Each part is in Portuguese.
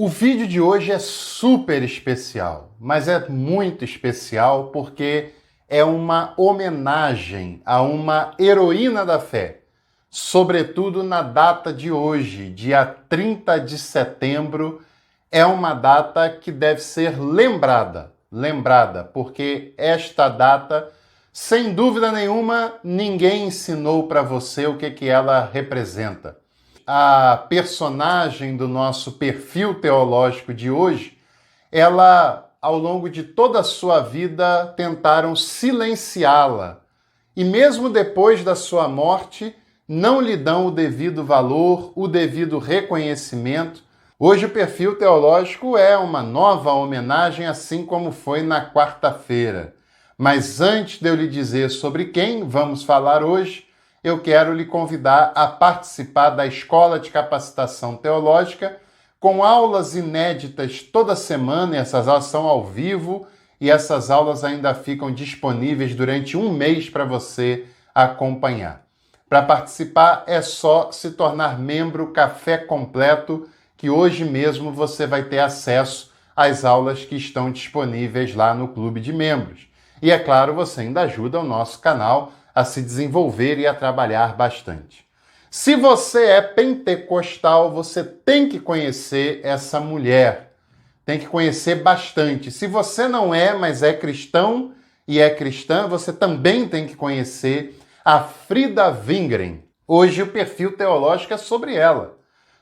O vídeo de hoje é super especial, mas é muito especial porque é uma homenagem a uma heroína da fé, sobretudo na data de hoje, dia 30 de setembro, é uma data que deve ser lembrada, porque esta data, sem dúvida nenhuma, ninguém ensinou para você o que ela representa. A personagem do nosso perfil teológico de hoje, ela, ao longo de toda a sua vida, tentaram silenciá-la. E mesmo depois da sua morte, não lhe dão o devido valor, o devido reconhecimento. Hoje o perfil teológico é uma nova homenagem, assim como foi na quarta-feira. Mas antes de eu lhe dizer sobre quem vamos falar hoje, eu quero lhe convidar a participar da Escola de Capacitação Teológica, com aulas inéditas toda semana, e essas aulas são ao vivo, e essas aulas ainda ficam disponíveis durante um mês para você acompanhar. Para participar é só se tornar membro Café Completo, que hoje mesmo você vai ter acesso às aulas que estão disponíveis lá no Clube de Membros. E é claro, você ainda ajuda o nosso canal a se desenvolver e a trabalhar bastante. Se você é pentecostal, você tem que conhecer essa mulher. Tem que conhecer bastante. Se você não é, mas é cristão e é cristã, você também tem que conhecer a Frida Wingren. Hoje o perfil teológico é sobre ela.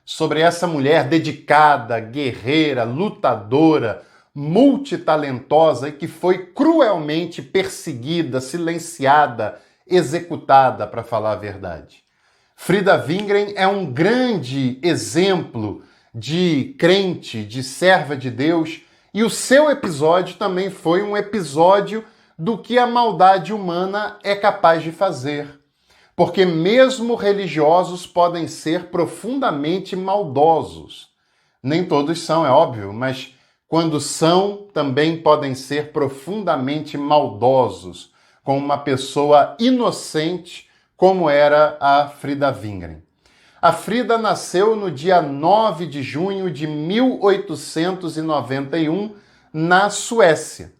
Sobre essa mulher dedicada, guerreira, lutadora, multitalentosa e que foi cruelmente perseguida, silenciada, executada, para falar a verdade. Frida Wingren é um grande exemplo de crente, de serva de Deus, e o seu episódio também foi um episódio do que a maldade humana é capaz de fazer. Porque mesmo religiosos podem ser profundamente maldosos. Nem todos são, é óbvio, mas quando são, também podem ser profundamente maldosos, com uma pessoa inocente, como era a Frida Wingren. A Frida nasceu no dia 9 de junho de 1891, na Suécia.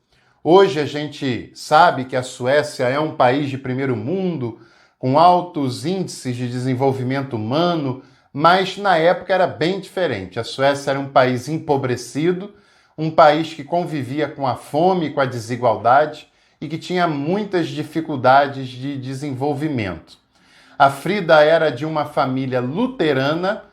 Hoje a gente sabe que a Suécia é um país de primeiro mundo, com altos índices de desenvolvimento humano, mas na época era bem diferente. A Suécia era um país empobrecido, um país que convivia com a fome e com a desigualdade, e que tinha muitas dificuldades de desenvolvimento. A Frida era de uma família luterana,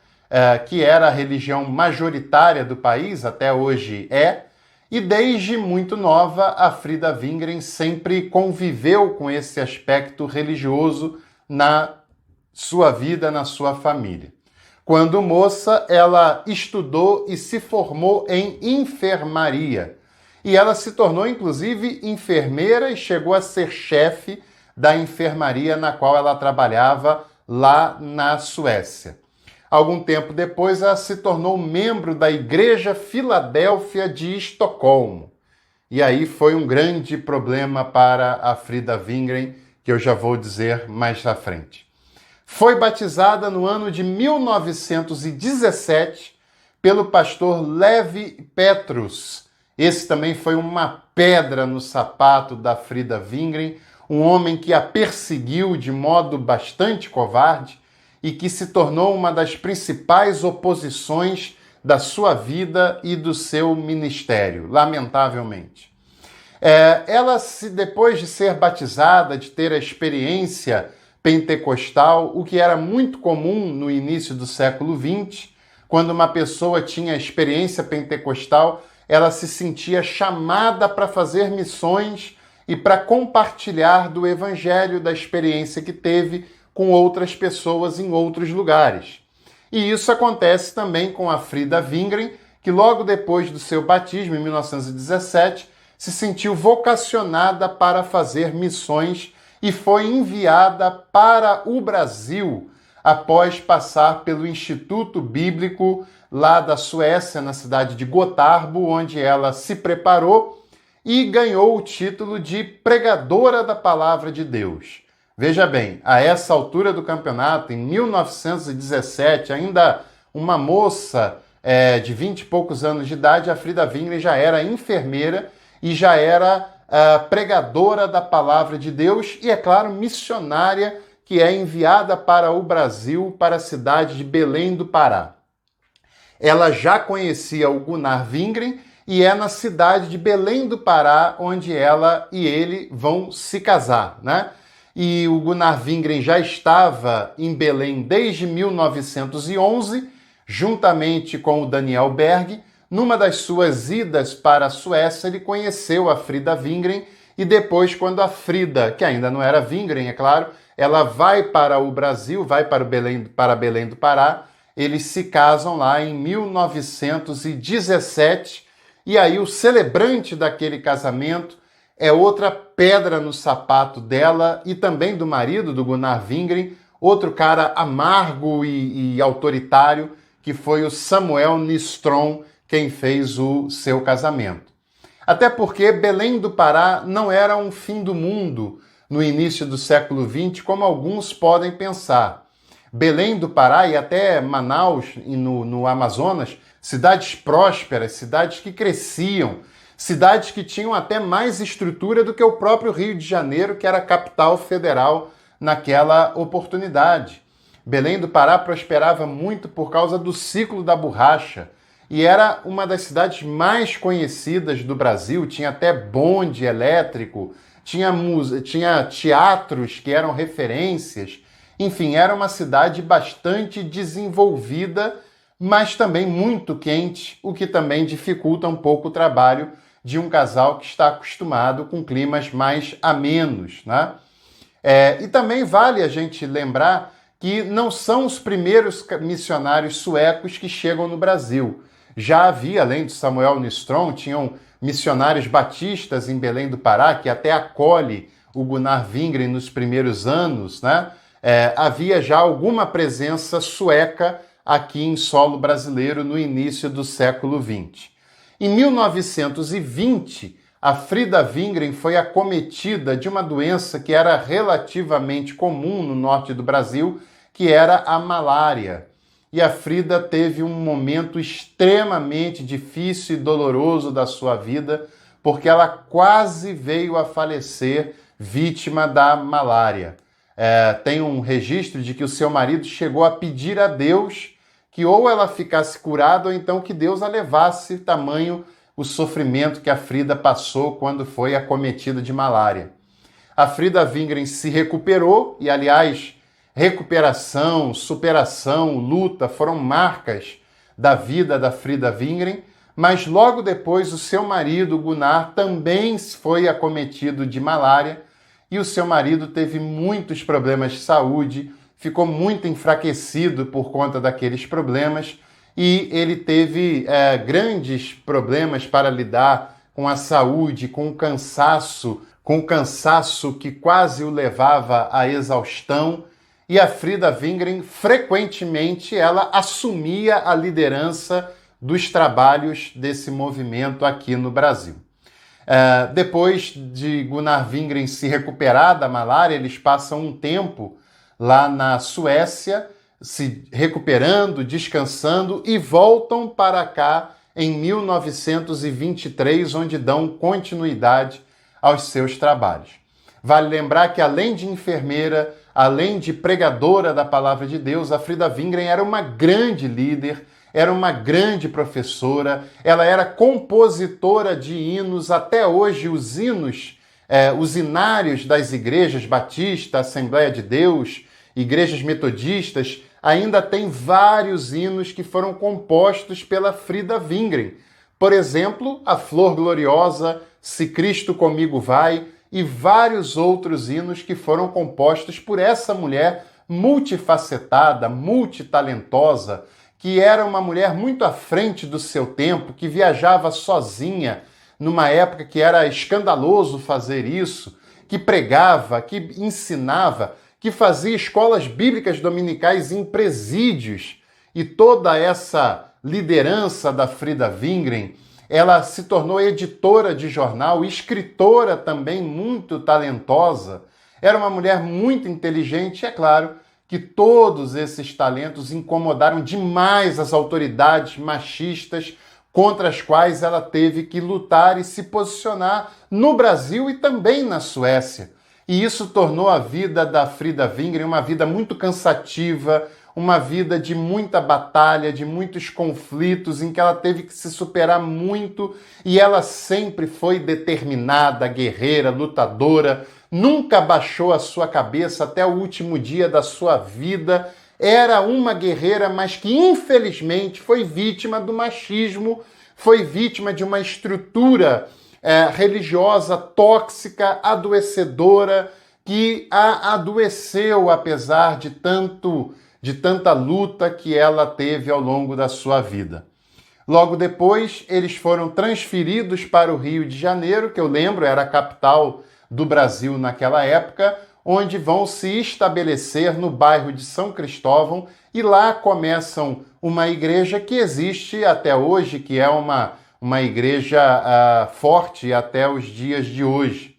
que era a religião majoritária do país, até hoje é, e desde muito nova a Frida Wingren sempre conviveu com esse aspecto religioso na sua vida, na sua família. Quando moça, ela estudou e se formou em enfermaria. E ela se tornou, inclusive, enfermeira e chegou a ser chefe da enfermaria na qual ela trabalhava lá na Suécia. Algum tempo depois, ela se tornou membro da Igreja Filadélfia de Estocolmo. E aí foi um grande problema para a Frida Wingren, que eu já vou dizer mais à frente. Foi batizada no ano de 1917 pelo pastor Levi Petrus. Esse também foi uma pedra no sapato da Frida Wingren, um homem que a perseguiu de modo bastante covarde e que se tornou uma das principais oposições da sua vida e do seu ministério, lamentavelmente. Depois de ser batizada, de ter a experiência pentecostal, o que era muito comum no início do século XX, quando uma pessoa tinha a experiência pentecostal, ela se sentia chamada para fazer missões e para compartilhar do evangelho, da experiência que teve com outras pessoas em outros lugares. E isso acontece também com a Frida Wingren, que logo depois do seu batismo, em 1917, se sentiu vocacionada para fazer missões e foi enviada para o Brasil após passar pelo Instituto Bíblico lá da Suécia, na cidade de Gotarbo, onde ela se preparou e ganhou o título de pregadora da Palavra de Deus. Veja bem, a essa altura do campeonato, em 1917, ainda uma moça de 20 e poucos anos de idade, a Frida Wingren já era enfermeira e já era pregadora da palavra de Deus e, é claro, missionária, que é enviada para o Brasil, para a cidade de Belém do Pará. Ela já conhecia o Gunnar Wingren e é na cidade de Belém do Pará onde ela e ele vão se casar, né? E o Gunnar Wingren já estava em Belém desde 1911, juntamente com o Daniel Berg. Numa das suas idas para a Suécia, ele conheceu a Frida Wingren e depois, quando a Frida, que ainda não era Wingren, é claro, ela vai para o Brasil, vai para Belém do Pará, eles se casam lá em 1917 e aí o celebrante daquele casamento é outra pedra no sapato dela e também do marido, do Gunnar Wingren, outro cara amargo e autoritário, que foi o Samuel Nystrom, quem fez o seu casamento. Até porque Belém do Pará não era um fim do mundo no início do século XX, como alguns podem pensar. Belém do Pará e até Manaus, no Amazonas, cidades prósperas, cidades que cresciam, cidades que tinham até mais estrutura do que o próprio Rio de Janeiro, que era a capital federal naquela oportunidade. Belém do Pará prosperava muito por causa do ciclo da borracha e era uma das cidades mais conhecidas do Brasil, tinha até bonde elétrico, tinha teatros que eram referências, enfim, era uma cidade bastante desenvolvida, mas também muito quente, o que também dificulta um pouco o trabalho de um casal que está acostumado com climas mais amenos, né? E também vale a gente lembrar que não são os primeiros missionários suecos que chegam no Brasil. Já havia, além de Samuel Nystrom, tinham missionários batistas em Belém do Pará, que até acolhe o Gunnar Wingren nos primeiros anos, né? Havia já alguma presença sueca aqui em solo brasileiro no início do século XX. Em 1920, a Frida Wingren foi acometida de uma doença que era relativamente comum no norte do Brasil, que era a malária. E a Frida teve um momento extremamente difícil e doloroso da sua vida, porque ela quase veio a falecer vítima da malária. Tem um registro de que o seu marido chegou a pedir a Deus que ou ela ficasse curada ou então que Deus a levasse, tamanho o sofrimento que a Frida passou quando foi acometida de malária. A Frida Wingren se recuperou e, aliás, recuperação, superação, luta foram marcas da vida da Frida Wingren, mas logo depois o seu marido, Gunnar, também foi acometido de malária e o seu marido teve muitos problemas de saúde, ficou muito enfraquecido por conta daqueles problemas e ele teve grandes problemas para lidar com a saúde, com o cansaço que quase o levava à exaustão. E a Frida Wingren, frequentemente, ela assumia a liderança dos trabalhos desse movimento aqui no Brasil. Depois de Gunnar Wingren se recuperar da malária, eles passam um tempo lá na Suécia, se recuperando, descansando, e voltam para cá em 1923, onde dão continuidade aos seus trabalhos. Vale lembrar que, além de enfermeira, além de pregadora da palavra de Deus, a Frida Wingren era uma grande líder, era uma grande professora, ela era compositora de hinos. Até hoje os hinos, os hinários das igrejas batista, Assembleia de Deus, igrejas metodistas, ainda tem vários hinos que foram compostos pela Frida Wingren. Por exemplo, a Flor Gloriosa, Se Cristo Comigo Vai, e vários outros hinos que foram compostos por essa mulher multifacetada, multitalentosa, que era uma mulher muito à frente do seu tempo, que viajava sozinha numa época que era escandaloso fazer isso, que pregava, que ensinava, que fazia escolas bíblicas dominicais em presídios. E toda essa liderança da Frida Wingren, ela se tornou editora de jornal, escritora também muito talentosa. Era uma mulher muito inteligente, é claro que todos esses talentos incomodaram demais as autoridades machistas contra as quais ela teve que lutar e se posicionar no Brasil e também na Suécia. E isso tornou a vida da Frida Wingren uma vida muito cansativa, uma vida de muita batalha, de muitos conflitos, em que ela teve que se superar muito, e ela sempre foi determinada, guerreira, lutadora, nunca baixou a sua cabeça até o último dia da sua vida. Era uma guerreira, mas que infelizmente foi vítima do machismo, foi vítima de uma estrutura religiosa tóxica, adoecedora, que a adoeceu apesar de tanta luta que ela teve ao longo da sua vida. Logo depois, eles foram transferidos para o Rio de Janeiro, que eu lembro era a capital do Brasil naquela época, onde vão se estabelecer no bairro de São Cristóvão, e lá começam uma igreja que existe até hoje, que é uma igreja forte até os dias de hoje.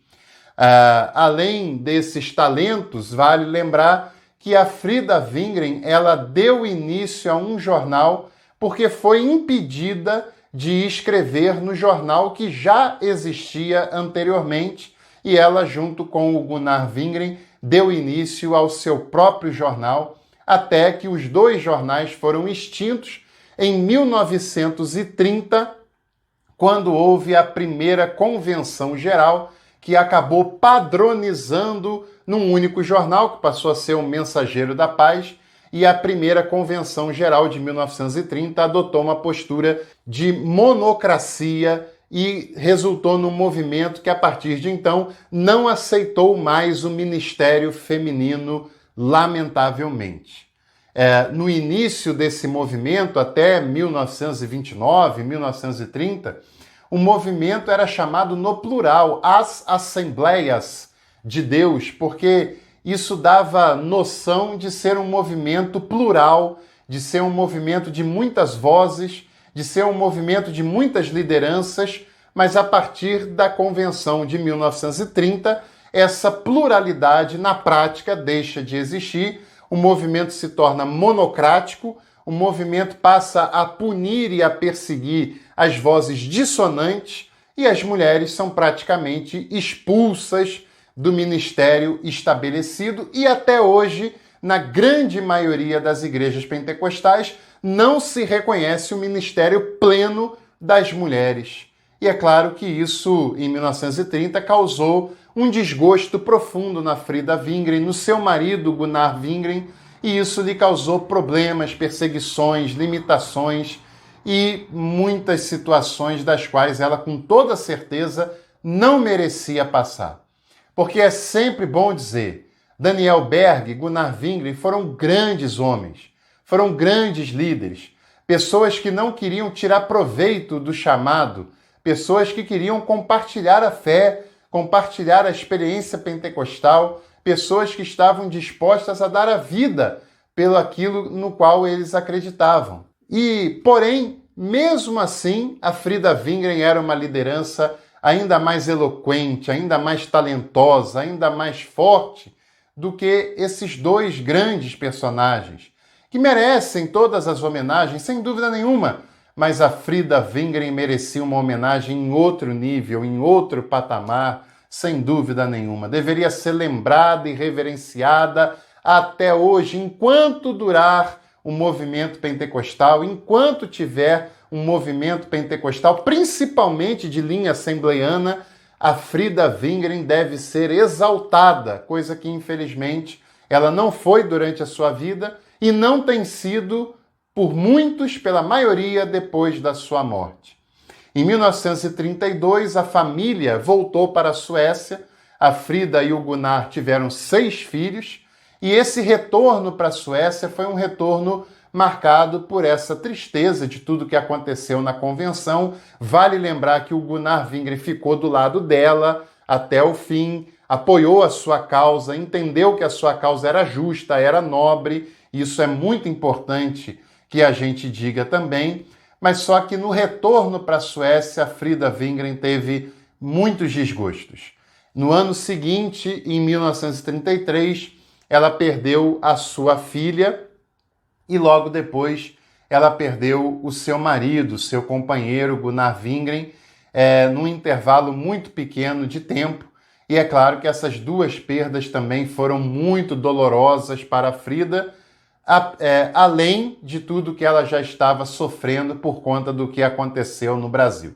Além desses talentos, vale lembrar que a Frida Wingren ela deu início a um jornal porque foi impedida de escrever no jornal que já existia anteriormente, e ela, junto com o Gunnar Wingren, deu início ao seu próprio jornal, até que os dois jornais foram extintos em 1930, quando houve a primeira convenção geral, que acabou padronizando num único jornal, que passou a ser o Mensageiro da Paz, e a primeira convenção geral de 1930 adotou uma postura de monocracia e resultou num movimento que, a partir de então, não aceitou mais o ministério feminino, lamentavelmente. No início desse movimento, até 1929, 1930, o movimento era chamado no plural, as Assembleias de Deus, porque isso dava noção de ser um movimento plural, de ser um movimento de muitas vozes, de ser um movimento de muitas lideranças, mas a partir da Convenção de 1930, essa pluralidade na prática deixa de existir, o movimento se torna monocrático, o movimento passa a punir e a perseguir as vozes dissonantes, e as mulheres são praticamente expulsas do ministério estabelecido, e até hoje, na grande maioria das igrejas pentecostais, não se reconhece o ministério pleno das mulheres. E é claro que isso, em 1930, causou um desgosto profundo na Frida Wingren, no seu marido, Gunnar Wingren, e isso lhe causou problemas, perseguições, limitações e muitas situações das quais ela, com toda certeza, não merecia passar. Porque é sempre bom dizer, Daniel Berg e Gunnar Wingren foram grandes homens, foram grandes líderes, pessoas que não queriam tirar proveito do chamado, pessoas que queriam compartilhar a fé, compartilhar a experiência pentecostal, pessoas que estavam dispostas a dar a vida pelo aquilo no qual eles acreditavam. Porém, mesmo assim, a Frida Wingren era uma liderança ainda mais eloquente, ainda mais talentosa, ainda mais forte do que esses dois grandes personagens, que merecem todas as homenagens, sem dúvida nenhuma, mas a Frida Wingren merecia uma homenagem em outro nível, em outro patamar, sem dúvida nenhuma. Deveria ser lembrada e reverenciada até hoje, enquanto durar o movimento pentecostal, enquanto tiver um movimento pentecostal, principalmente de linha assembleiana, a Frida Wingren deve ser exaltada, coisa que, infelizmente, ela não foi durante a sua vida e não tem sido por muitos, pela maioria, depois da sua morte. Em 1932, a família voltou para a Suécia, a Frida e o Gunnar tiveram 6 filhos, e esse retorno para a Suécia foi um retorno marcado por essa tristeza de tudo que aconteceu na convenção. Vale lembrar que o Gunnar Wingren ficou do lado dela até o fim, apoiou a sua causa, entendeu que a sua causa era justa, era nobre, e isso é muito importante que a gente diga também, mas só que no retorno para a Suécia, a Frida Wingren teve muitos desgostos. No ano seguinte, em 1933, ela perdeu a sua filha e logo depois ela perdeu o seu marido, seu companheiro Gunnar Wingren, num intervalo muito pequeno de tempo. E é claro que essas duas perdas também foram muito dolorosas para a Frida, além de tudo que ela já estava sofrendo por conta do que aconteceu no Brasil.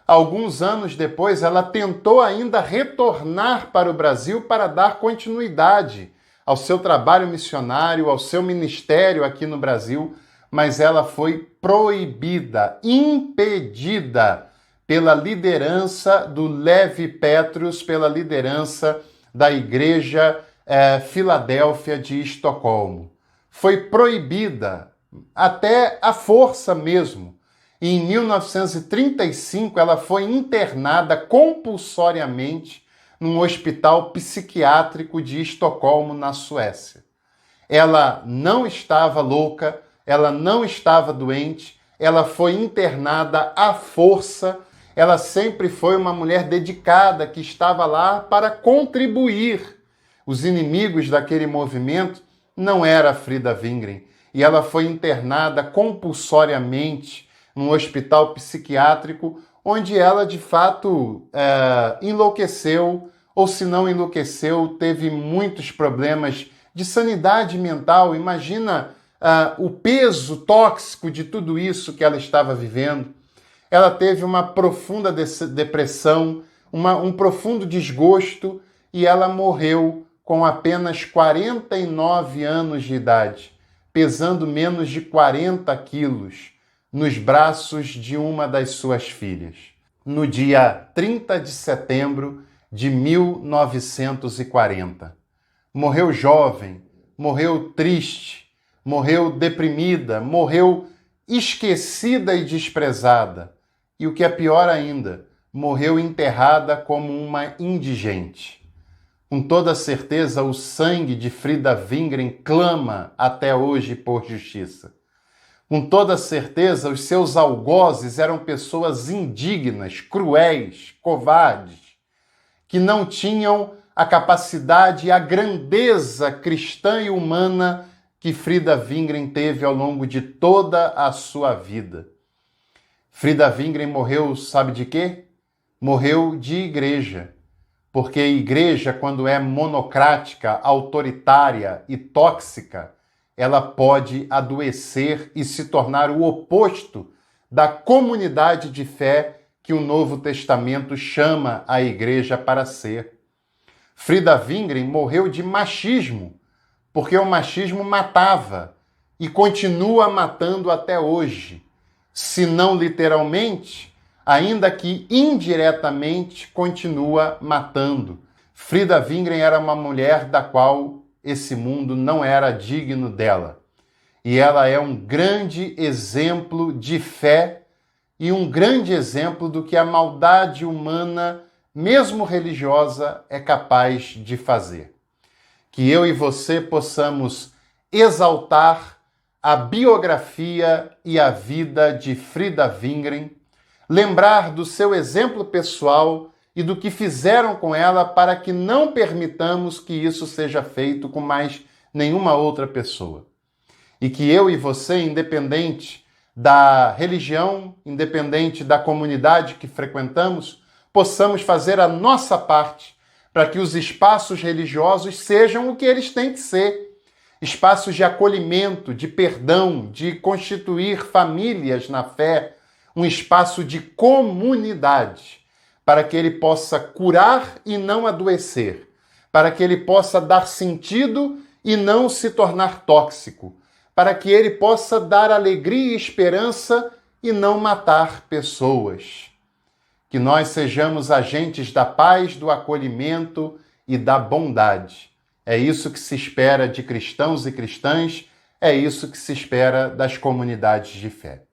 Alguns anos depois, ela tentou ainda retornar para o Brasil para dar continuidade ao seu trabalho missionário, ao seu ministério aqui no Brasil, mas ela foi proibida, impedida pela liderança do Levi Petrus, pela liderança da Igreja Filadélfia de Estocolmo. Foi proibida, até à força mesmo. E em 1935, ela foi internada compulsoriamente num hospital psiquiátrico de Estocolmo, na Suécia. Ela não estava louca, ela não estava doente, ela foi internada à força. Ela sempre foi uma mulher dedicada que estava lá para contribuir. Os inimigos daquele movimento não era Frida Wingren, e ela foi internada compulsoriamente num hospital psiquiátrico, onde ela, de fato, enlouqueceu, ou se não enlouqueceu, teve muitos problemas de sanidade mental. Imagina o peso tóxico de tudo isso que ela estava vivendo. Ela teve uma profunda depressão, um profundo desgosto, e ela morreu com apenas 49 anos de idade, pesando menos de 40 quilos, nos braços de uma das suas filhas, no dia 30 de setembro de 1940. Morreu jovem, morreu triste, morreu deprimida, morreu esquecida e desprezada. E o que é pior ainda, morreu enterrada como uma indigente. Com toda certeza, o sangue de Frida Wingren clama até hoje por justiça. Com toda certeza, os seus algozes eram pessoas indignas, cruéis, covardes, que não tinham a capacidade e a grandeza cristã e humana que Frida Wingren teve ao longo de toda a sua vida. Frida Wingren morreu, sabe de quê? Morreu de igreja. Porque a igreja, quando é monocrática, autoritária e tóxica, ela pode adoecer e se tornar o oposto da comunidade de fé que o Novo Testamento chama a igreja para ser. Frida Wingren morreu de machismo, porque o machismo matava e continua matando até hoje. Se não literalmente, ainda que indiretamente, continua matando. Frida Wingren era uma mulher da qual esse mundo não era digno dela. E ela é um grande exemplo de fé e um grande exemplo do que a maldade humana, mesmo religiosa, é capaz de fazer. Que eu e você possamos exaltar a biografia e a vida de Frida Wingren, lembrar do seu exemplo pessoal e do que fizeram com ela, para que não permitamos que isso seja feito com mais nenhuma outra pessoa. E que eu e você, independente da religião, independente da comunidade que frequentamos, possamos fazer a nossa parte para que os espaços religiosos sejam o que eles têm que ser. Espaços de acolhimento, de perdão, de constituir famílias na fé, um espaço de comunidade, para que ele possa curar e não adoecer, para que ele possa dar sentido e não se tornar tóxico, para que ele possa dar alegria e esperança e não matar pessoas. Que nós sejamos agentes da paz, do acolhimento e da bondade. É isso que se espera de cristãos e cristãs, é isso que se espera das comunidades de fé.